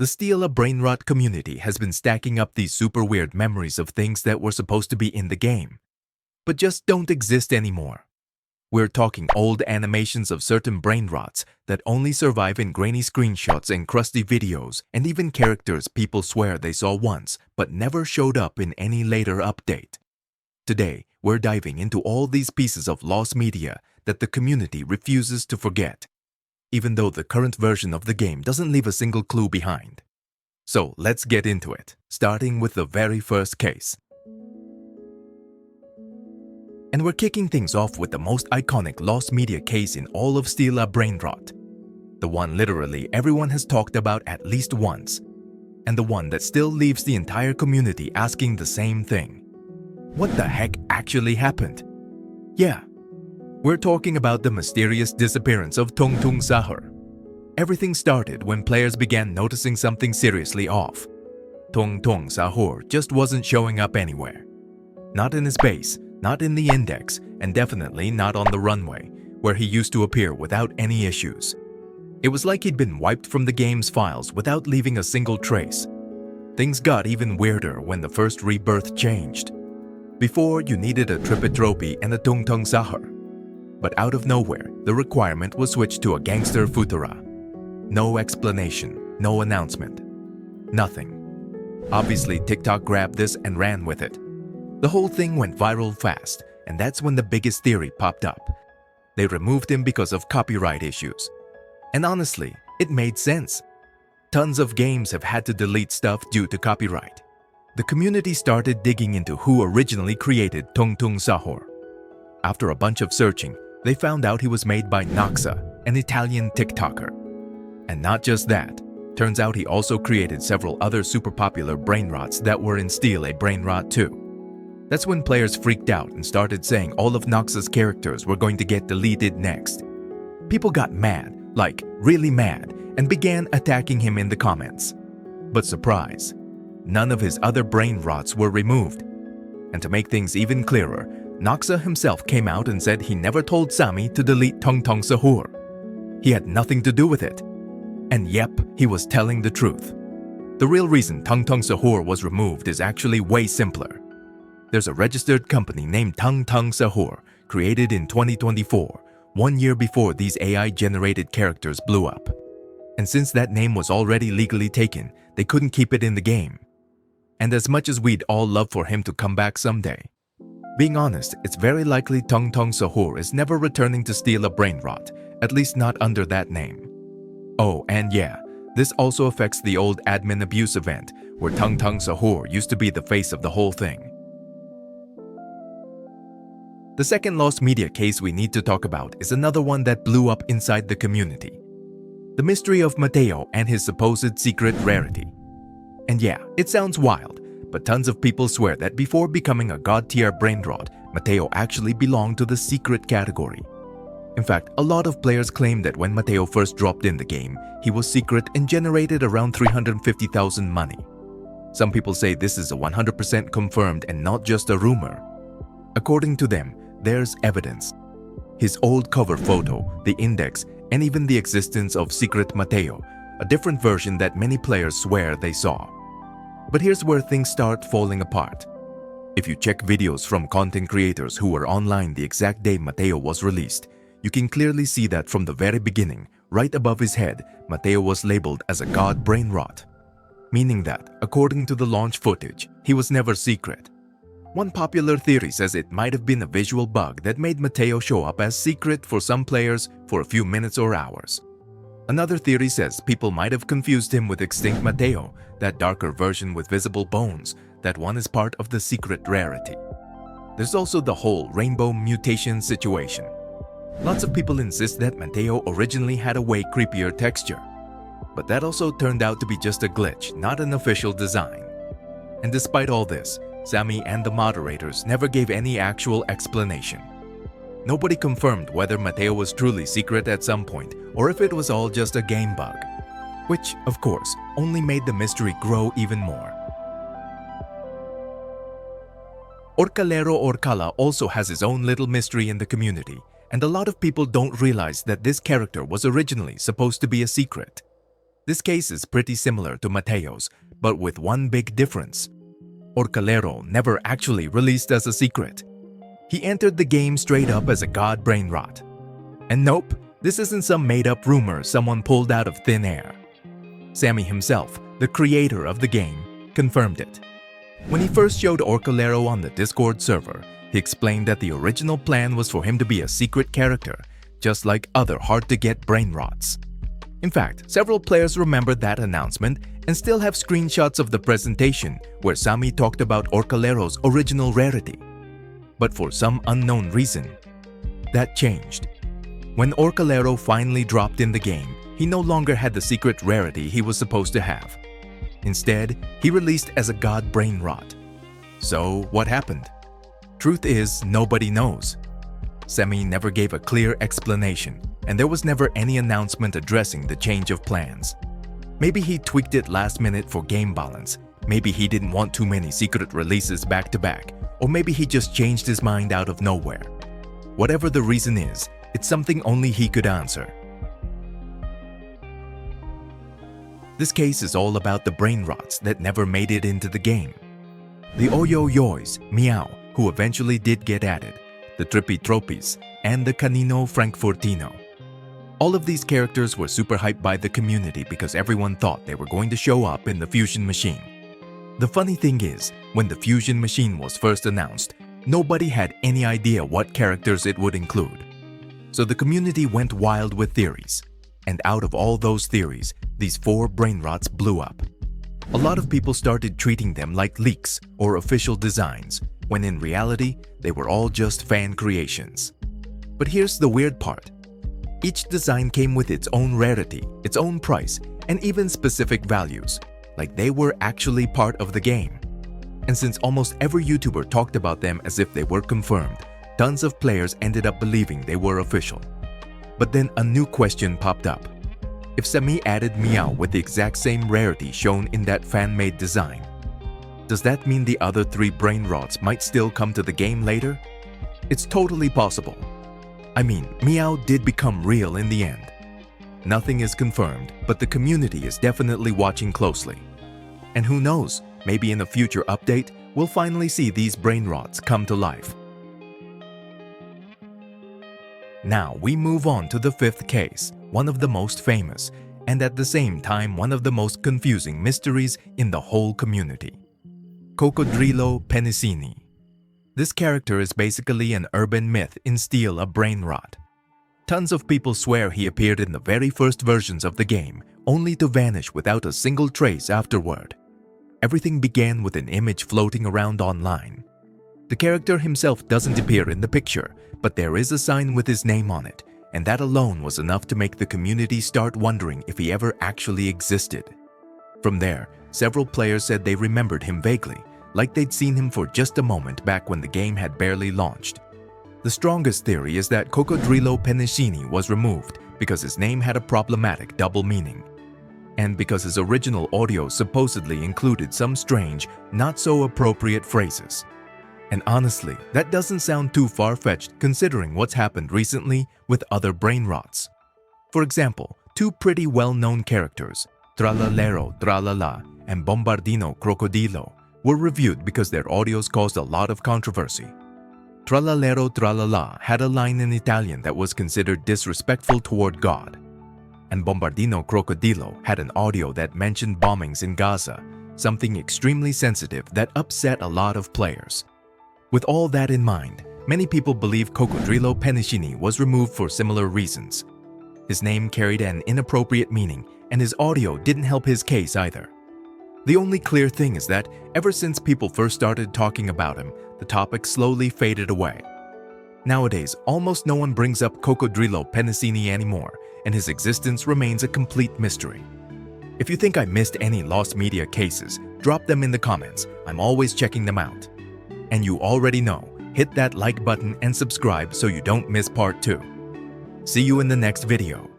The Steal a Brainrot community has been stacking up these super weird memories of things that were supposed to be in the game, but just don't exist anymore. We're talking old animations of certain brainrots that only survive in grainy screenshots and crusty videos, and even characters people swear they saw once but never showed up in any later update. Today, we're diving into all these pieces of lost media that the community refuses to forget, even though the current version of the game doesn't leave a single clue behind. So let's get into it, starting with the very first case. And we're kicking things off with the most iconic lost media case in all of Steal a Brainrot. The one literally everyone has talked about at least once, and the one that still leaves the entire community asking the same thing. What the heck actually happened? Yeah, we're talking about the mysterious disappearance of Tung Tung Sahur. Everything started when players began noticing something seriously off. Tung Tung Sahur just wasn't showing up anywhere. Not in his base, not in the index, and definitely not on the runway, where he used to appear without any issues. It was like he'd been wiped from the game's files without leaving a single trace. Things got even weirder when the first rebirth changed. Before, you needed a Tripi Tropis and a Tung Tung Sahur. But out of nowhere, the requirement was switched to a gangster futura. No explanation, no announcement, nothing. Obviously, TikTok grabbed this and ran with it. The whole thing went viral fast, and that's when the biggest theory popped up. They removed him because of copyright issues. And honestly, it made sense. Tons of games have had to delete stuff due to copyright. The community started digging into who originally created Tung Tung Sahur. After a bunch of searching, they found out he was made by Noxa, an Italian TikToker. And not just that, turns out he also created several other super popular brainrots that were in Steal a Brainrot too. That's when players freaked out and started saying all of Noxa's characters were going to get deleted next. People got mad, like really mad, and began attacking him in the comments. But surprise, none of his other brainrots were removed. And to make things even clearer, Noxa himself came out and said he never told Sammy to delete Tung Tung Sahur. He had nothing to do with it. And yep, he was telling the truth. The real reason Tung Tung Sahur was removed is actually way simpler. There's a registered company named Tung Tung Sahur, created in 2024, 1 year before these AI-generated characters blew up. And since that name was already legally taken, they couldn't keep it in the game. And as much as we'd all love for him to come back someday, being honest, it's very likely Tung Tung Sahur is never returning to Steal a Brainrot, at least not under that name. Oh, and yeah, this also affects the old admin abuse event, where Tung Tung Sahur used to be the face of the whole thing. The second lost media case we need to talk about is another one that blew up inside the community. The mystery of Mateo and his supposed secret Rarity. And yeah, it sounds wild, but tons of people swear that before becoming a god-tier brainrot, Mateo actually belonged to the secret category. In fact, a lot of players claim that when Mateo first dropped in the game, he was secret and generated around 350,000 money. Some people say this is a 100% confirmed and not just a rumor. According to them, there's evidence. His old cover photo, the index, and even the existence of Secret Mateo, a different version that many players swear they saw. But here's where things start falling apart. If you check videos from content creators who were online the exact day Mateo was released, you can clearly see that from the very beginning, right above his head, Mateo was labeled as a god brainrot, meaning that, according to the launch footage, he was never secret. One popular theory says it might have been a visual bug that made Mateo show up as secret for some players for a few minutes or hours. Another theory says people might have confused him with Extinct Mateo, that darker version with visible bones, that one is part of the secret Rarity. There's also the whole rainbow mutation situation. Lots of people insist that Mateo originally had a way creepier texture, but that also turned out to be just a glitch, not an official design. And despite all this, Sammy and the moderators never gave any actual explanation. Nobody confirmed whether Mateo was truly secret at some point or if it was all just a game bug, which, of course, only made the mystery grow even more. Orcalero Orcala also has his own little mystery in the community, and a lot of people don't realize that this character was originally supposed to be a secret. This case is pretty similar to Mateo's, but with one big difference. Orcalero never actually released as a secret. He entered the game straight up as a god Brainrot. And nope, this isn't some made-up rumor someone pulled out of thin air. Sammy himself, the creator of the game, confirmed it. When he first showed Orcalero on the Discord server, he explained that the original plan was for him to be a secret character, just like other hard-to-get Brainrots. In fact, several players remembered that announcement and still have screenshots of the presentation where Sammy talked about Orcalero's original Rarity. But for some unknown reason, that changed. When Orcalero finally dropped in the game, he no longer had the secret Rarity he was supposed to have. Instead, he released as a god Brainrot. So, what happened? Truth is, nobody knows. Sammy never gave a clear explanation, and there was never any announcement addressing the change of plans. Maybe he tweaked it last minute for game balance, maybe he didn't want too many secret releases back to back, or maybe he just changed his mind out of nowhere. Whatever the reason is, it's something only he could answer. This case is all about the Brainrots that never made it into the game. The Oyo Yois, Meow, who eventually did get added, the Tripi Tropis, and the Canino Frankfurtino. All of these characters were super hyped by the community because everyone thought they were going to show up in the Fusion Machine. The funny thing is, when the Fusion Machine was first announced, nobody had any idea what characters it would include. So the community went wild with theories. And out of all those theories, these 4 Brainrots blew up. A lot of people started treating them like leaks or official designs, when in reality, they were all just fan creations. But here's the weird part. Each design came with its own rarity, its own price, and even specific values, like they were actually part of the game. And since almost every YouTuber talked about them as if they were confirmed, tons of players ended up believing they were official. But then a new question popped up. If Sammy added Meow with the exact same rarity shown in that fan-made design, does that mean the other 3 Brainrots might still come to the game later? It's totally possible. I mean, Meow did become real in the end. Nothing is confirmed, but the community is definitely watching closely. And who knows, maybe in a future update, we'll finally see these Brainrots come to life. Now we move on to the 5th case, one of the most famous, and at the same time one of the most confusing mysteries in the whole community. Cocodrilo Penicini. This character is basically an urban myth in style of Brainrot. Tons of people swear he appeared in the very first versions of the game, only to vanish without a single trace afterward. Everything began with an image floating around online. The character himself doesn't appear in the picture, but there is a sign with his name on it, and that alone was enough to make the community start wondering if he ever actually existed. From there, several players said they remembered him vaguely, like they'd seen him for just a moment back when the game had barely launched. The strongest theory is that Cocodrilo Penicini was removed because his name had a problematic double meaning, and because his original audio supposedly included some strange, not-so-appropriate phrases. And honestly, that doesn't sound too far-fetched considering what's happened recently with other Brainrots. For example, 2 pretty well-known characters, Trallalero Tralala and Bombardino Crocodilo, were reviewed because their audios caused a lot of controversy. Trallalero Tralala had a line in Italian that was considered disrespectful toward God, and Bombardino Crocodilo had an audio that mentioned bombings in Gaza, something extremely sensitive that upset a lot of players. With all that in mind, many people believe Cocodrilo Penicini was removed for similar reasons. His name carried an inappropriate meaning, and his audio didn't help his case either. The only clear thing is that ever since people first started talking about him, the topic slowly faded away. Nowadays, almost no one brings up Cocodrilo Penicini anymore, and his existence remains a complete mystery. If you think I missed any lost media cases, drop them in the comments. I'm always checking them out. And you already know, hit that like button and subscribe so you don't miss part 2. See you in the next video.